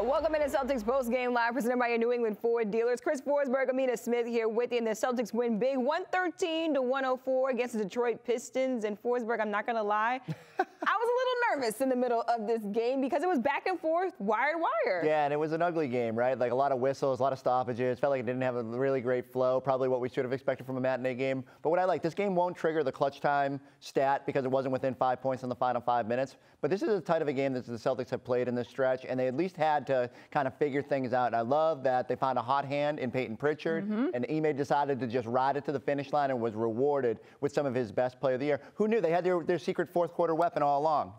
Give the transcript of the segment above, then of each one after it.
Welcome into Celtics Post-Game Live, presented by your New England Ford dealers. Chris Forsberg, Amina Smith here with you, and the Celtics win big, 113-104 against the Detroit Pistons. And Forsberg, I'm not going to lie, I was a little nervous in the middle of this game because it was back and forth, wire to wire. Yeah, and it was an ugly game, right? Like a lot of whistles, a lot of stoppages. Felt like it didn't have a really great flow, probably what we should have expected from a matinee game. But what I like, this game won't trigger the clutch time stat because it wasn't within 5 points in the final 5 minutes. But this is as tight of a game that the Celtics have played in this stretch, and they at least had to kind of figure things out. And I love that they found a hot hand in Peyton Pritchard, and Ime decided to just ride it to the finish line and was rewarded with some of his best play of the year. Who knew? They had their secret fourth quarter weapon all along.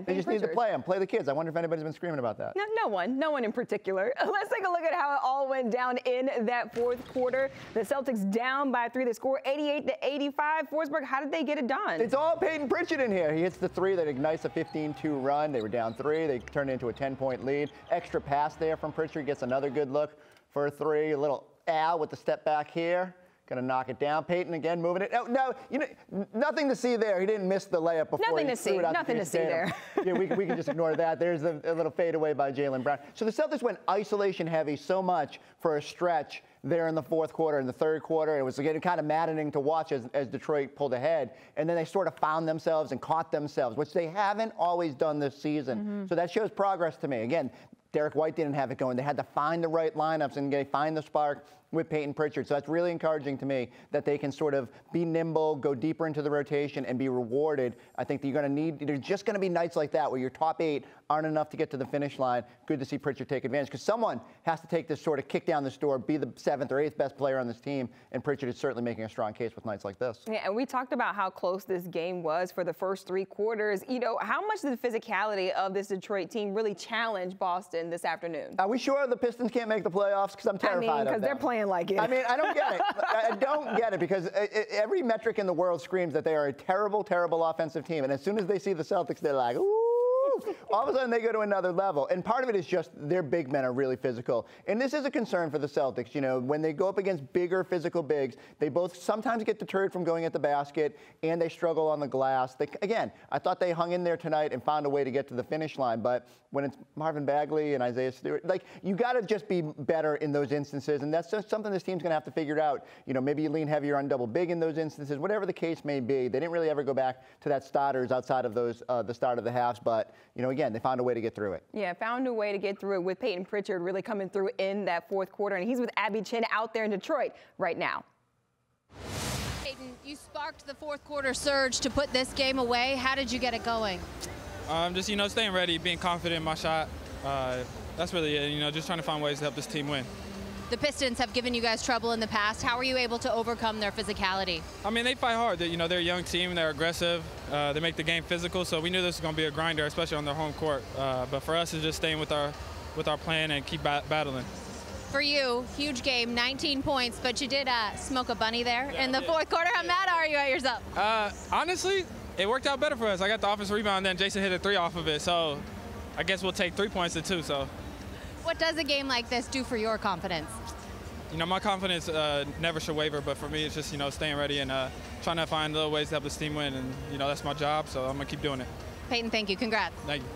They just need to play him, play the kids. I wonder if anybody's been screaming about that. No one in particular. Let's take a look at how it all went down in that fourth quarter. The Celtics down by 3. They score 88-85. Forsberg, how did they get it done? It's all Peyton Pritchard in here. He hits the 3 that ignites a 15-2 run. They were down 3. They turned it into a 10-point lead. Extra pass there from Pritchard, gets another good look for a 3. A little Al with the step back here. Gonna knock it down. Peyton again moving it. No, you know, nothing to see there. He didn't miss the layup before. Nothing to see. Nothing to see there. Yeah, we can just ignore that. There's a little fadeaway by Jaylen Brown. So the Celtics went isolation heavy so much for a stretch there in the fourth quarter. In the third quarter, it was getting kind of maddening to watch as Detroit pulled ahead. And then they sort of found themselves and caught themselves, which they haven't always done this season. So that shows progress to me. Again, Derek White didn't have it going. They had to find the right lineups and find the spark with Peyton Pritchard. So that's really encouraging to me that they can sort of be nimble, go deeper into the rotation, and be rewarded. I think that you're going to need, there's just going to be nights like that where your top 8 aren't enough to get to the finish line. Good to see Pritchard take advantage because someone has to take this sort of kick down this door, be the 7th or 8th best player on this team, and Pritchard is certainly making a strong case with nights like this. Yeah, and we talked about how close this game was for the first 3 quarters. You know, how much did the physicality of this Detroit team really challenge Boston this afternoon? Are we sure the Pistons can't make the playoffs? Because I'm terrified of them. Because they're playing like it. I mean, I don't get it. I don't get it because every metric in the world screams that they are a terrible, terrible offensive team. And as soon as they see the Celtics, they're like, ooh. All of a sudden, they go to another level. And part of it is just their big men are really physical. And this is a concern for the Celtics. You know, when they go up against bigger physical bigs, they both sometimes get deterred from going at the basket, and they struggle on the glass. Again, I thought they hung in there tonight and found a way to get to the finish line. But when it's Marvin Bagley and Isaiah Stewart, like, you got to just be better in those instances. And that's just something this team's going to have to figure out. You know, maybe you lean heavier on double big in those instances, whatever the case may be. They didn't really ever go back to that starters outside of those, the start of the halves. But, you know, again, they found a way to get through it. Yeah, found a way to get through it with Peyton Pritchard really coming through in that fourth quarter. And he's with Abby Chin out there in Detroit right now. Peyton, you sparked the fourth quarter surge to put this game away. How did you get it going? Just, you know, staying ready, being confident in my shot. That's really it, you know, just trying to find ways to help this team win. The Pistons have given you guys trouble in the past. How were you able to overcome their physicality? I mean, they fight hard. You know, they're a young team. They're aggressive. They make the game physical. So we knew this was going to be a grinder, especially on their home court. But for us, it's just staying with our plan and keep battling. For you, huge game, 19 points, but you did smoke a bunny there in the fourth quarter. How mad are you at yourself? Honestly, it worked out better for us. I got the offensive rebound, then Jason hit a 3 off of it. So I guess we'll take 3 points to 2. So. What does a game like this do for your confidence? You know, my confidence never should waver, but for me, it's just, you know, staying ready and trying to find little ways to help this team win. And, you know, that's my job, so I'm going to keep doing it. Peyton, thank you. Congrats. Thank you.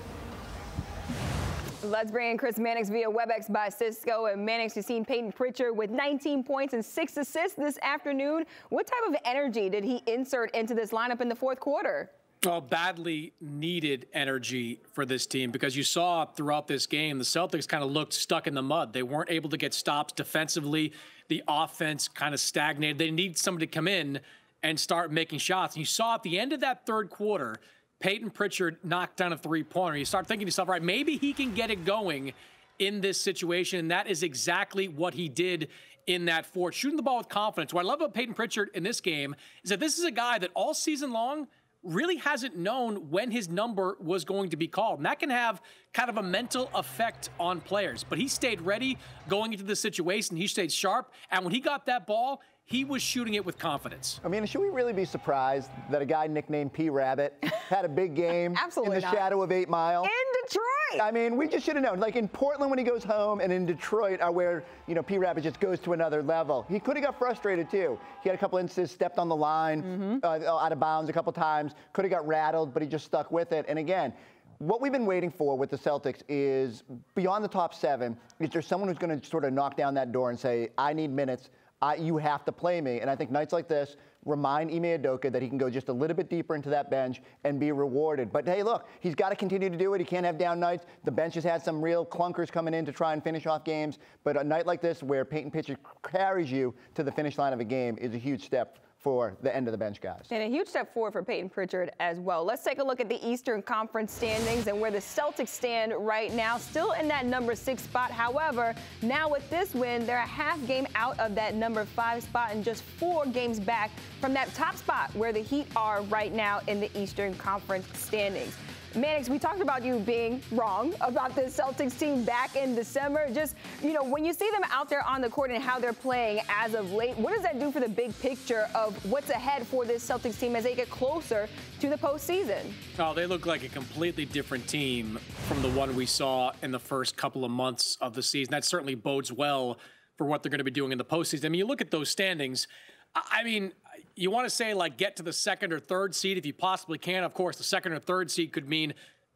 Let's bring in Chris Mannix via WebEx by Cisco. And Mannix, you've seen Peyton Pritchard with 19 points and 6 assists this afternoon. What type of energy did he insert into this lineup in the fourth quarter? Well, badly needed energy for this team because you saw throughout this game, the Celtics kind of looked stuck in the mud. They weren't able to get stops defensively. The offense kind of stagnated. They need somebody to come in and start making shots. And you saw at the end of that third quarter, Peyton Pritchard knocked down a 3-pointer. You start thinking to yourself, right, maybe he can get it going in this situation. And that is exactly what he did in that fourth, shooting the ball with confidence. What I love about Peyton Pritchard in this game is that this is a guy that all season long really hasn't known when his number was going to be called. And that can have kind of a mental effect on players. But he stayed ready going into the situation. He stayed sharp. And when he got that ball, he was shooting it with confidence. I mean, should we really be surprised that a guy nicknamed P. Rabbit had a big game in the shadow of 8 Mile? In Detroit! I mean, we just should have known. Like in Portland when he goes home and in Detroit are where, you know, P. Rabbit just goes to another level. He could have got frustrated, too. He had a couple instances, stepped on the line out of bounds a couple times, could have got rattled, but he just stuck with it. And again, what we've been waiting for with the Celtics is beyond the top 7, is there someone who's going to sort of knock down that door and say, I need minutes, you have to play me. And I think nights like this remind Ime Udoka that he can go just a little bit deeper into that bench and be rewarded. But hey, look, he's got to continue to do it. He can't have down nights. The bench has had some real clunkers coming in to try and finish off games. But a night like this where Peyton Pritchard carries you to the finish line of a game is a huge step for the end of the bench guys. And a huge step forward for Peyton Pritchard as well. Let's take a look at the Eastern Conference standings and where the Celtics stand right now, still in that number 6 spot. However, now with this win, they're a half game out of that number 5 spot and just 4 games back from that top spot where the Heat are right now in the Eastern Conference standings. Mannix, we talked about you being wrong about the Celtics team back in December. Just, when you see them out there on the court and how they're playing as of late, what does that do for the big picture of what's ahead for this Celtics team as they get closer to the postseason? Oh, they look like a completely different team from the one we saw in the first couple of months of the season. That certainly bodes well for what they're going to be doing in the postseason. I mean, you look at those standings, I mean, you want to say, like, get to the 2nd or 3rd seed if you possibly can. Of course, the 2nd or 3rd seed could mean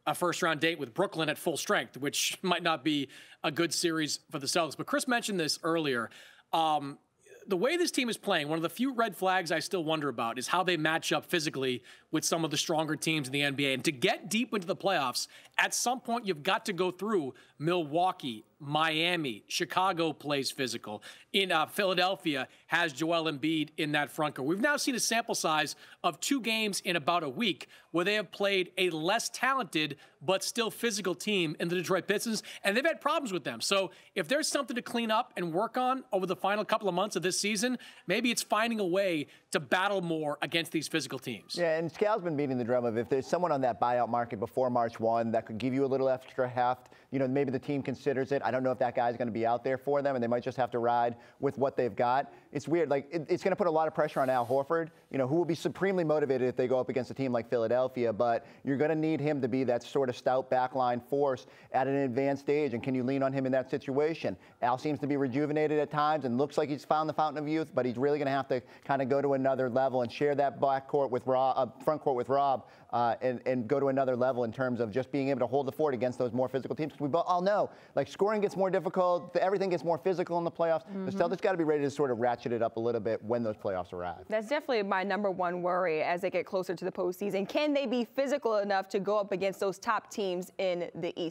a first-round date with Brooklyn at full strength, which might not be a good series for the Celtics. But Chris mentioned this earlier. The way this team is playing, one of the few red flags I still wonder about is how they match up physically with some of the stronger teams in the NBA. And to get deep into the playoffs, at some point you've got to go through Milwaukee, Miami, Chicago plays physical. In Philadelphia has Joel Embiid in that front court. We've now seen a sample size of 2 games in about a week where they have played a less talented but still physical team in the Detroit Pistons, and they've had problems with them. So if there's something to clean up and work on over the final couple of months of this season, maybe it's finding a way to battle more against these physical teams. Yeah, and Scal's been beating the drum of if there's someone on that buyout market before March 1 that could give you a little extra heft, maybe the team considers it. I don't know if that guy's going to be out there for them, and they might just have to ride with what they've got. It's weird. Like, it's going to put a lot of pressure on Al Horford, who will be supremely motivated if they go up against a team like Philadelphia, but you're going to need him to be that sort of stout backline force at an advanced stage, and can you lean on him in that situation? Al seems to be rejuvenated at times and looks like he's found the fountain of youth, but he's really going to have to kind of go to another level and share that backcourt with Rob, front court with Rob, and go to another level in terms of just being able to hold the fort against those more physical teams. We all know, like, scoring gets more difficult, everything gets more physical in the playoffs. The Celtics got to be ready to sort of ratchet it up a little bit when those playoffs arrive. That's definitely my number 1 worry as they get closer to the postseason. Can they be physical enough to go up against those top teams in the East?